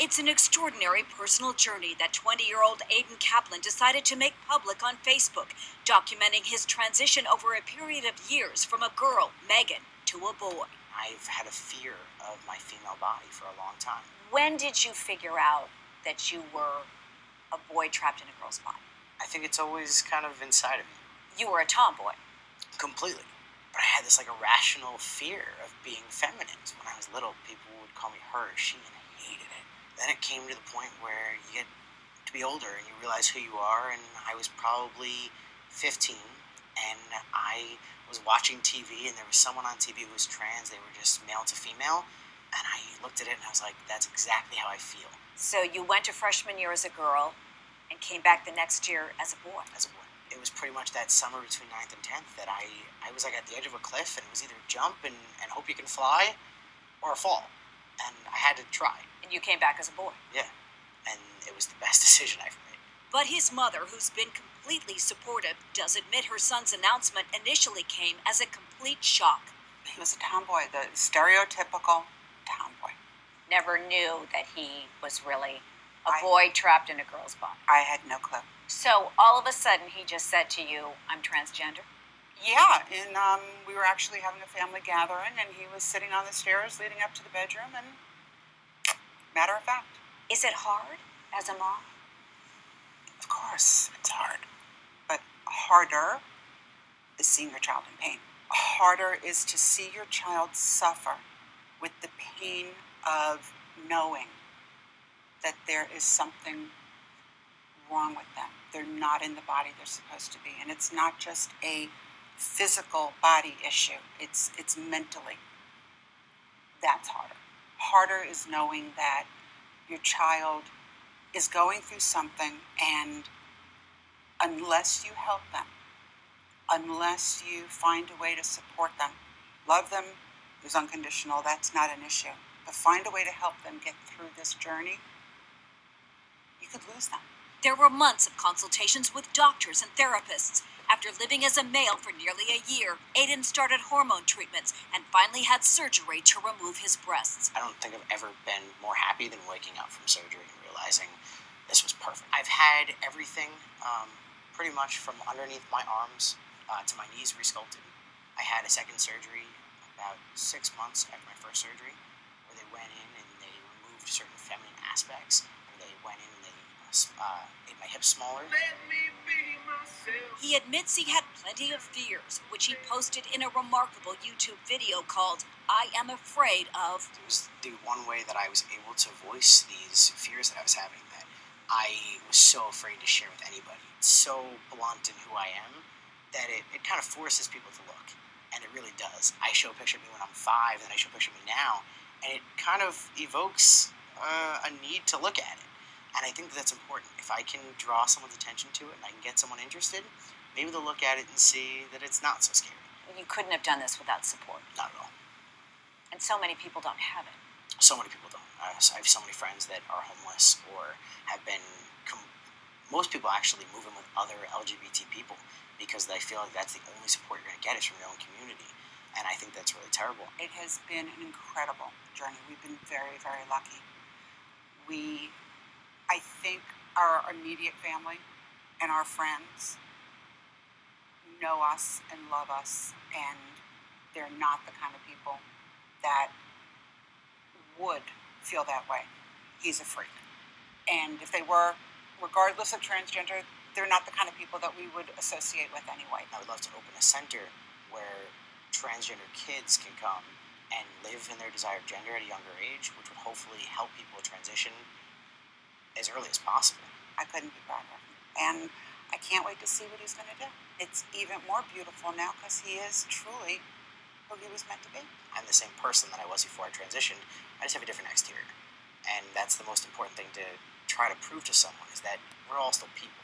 It's an extraordinary personal journey that 20-year-old Aiden Kaplan decided to make public on Facebook, documenting his transition over a period of years from a girl, Megan, to a boy. I've had a fear of my female body for a long time. When did you figure out that you were a boy trapped in a girl's body? I think it's always kind of inside of me. You were a tomboy. Completely. But I had this irrational fear of being feminine. When I was little, people would call me her, she, and I hated it. Then it came to the point where you get to be older and you realize who you are, and I was probably 15, and I was watching TV, and there was someone on TV who was trans. They were just male to female, and I looked at it and I was like, that's exactly how I feel. So you went to freshman year as a girl and came back the next year as a boy. As a boy. It was pretty much that summer between 9th and 10th that I was at the edge of a cliff, and it was either jump and hope you can fly or fall. And I had to try. And you came back as a boy. Yeah. And it was the best decision I ever made. But his mother, who's been completely supportive, does admit her son's announcement initially came as a complete shock. He was a tomboy, the stereotypical tomboy. Never knew that he was really a boy trapped in a girl's body. I had no clue. So all of a sudden he just said to you, I'm transgender? Yeah, and we were actually having a family gathering, and he was sitting on the stairs leading up to the bedroom, and matter of fact. Is it hard as a mom? Of course, it's hard. But harder is seeing your child in pain. Harder is to see your child suffer with the pain of knowing that there is something wrong with them. They're not in the body they're supposed to be. And it's not just a physical body issue. It's mentally. That's harder. Harder is knowing that your child is going through something, and unless you help them, unless you find a way to support them, love them is unconditional, that's not an issue. But find a way to help them get through this journey, you could lose them. There were months of consultations with doctors and therapists. After living as a male for nearly a year, Aiden started hormone treatments and finally had surgery to remove his breasts. I don't think I've ever been more happy than waking up from surgery and realizing this was perfect. I've had everything pretty much from underneath my arms to my knees resculpted. I had a second surgery about 6 months after my first surgery, where they went in and they removed certain feminine aspects, where they went in and they made my hips smaller. He admits he had plenty of fears, which he posted in a remarkable YouTube video called I Am Afraid of. It was the one way that I was able to voice these fears that I was having, that I was so afraid to share with anybody. It's so blunt in who I am that it kind of forces people to look. And it really does. I show a picture of me when I'm 5, and I show a picture of me now, and it kind of evokes a need to look at it. And I think that's important. If I can draw someone's attention to it and I can get someone interested, maybe they'll look at it and see that it's not so scary. You couldn't have done this without support. Not at all. And so many people don't have it. So many people don't. I have so many friends that are homeless or have been... most people actually move in with other LGBT people because they feel like that's the only support you're going to get is from your own community. And I think that's really terrible. It has been an incredible journey. We've been very, very lucky. I think our immediate family and our friends know us and love us, and they're not the kind of people that would feel that way. He's a freak. And if they were, regardless of transgender, they're not the kind of people that we would associate with anyway. I would love to open a center where transgender kids can come and live in their desired gender at a younger age, which would hopefully help people transition as early as possible. I couldn't be prouder of him. And I can't wait to see what he's going to do. It's even more beautiful now because he is truly who he was meant to be. I'm the same person that I was before I transitioned. I just have a different exterior. And that's the most important thing to try to prove to someone, is that we're all still people.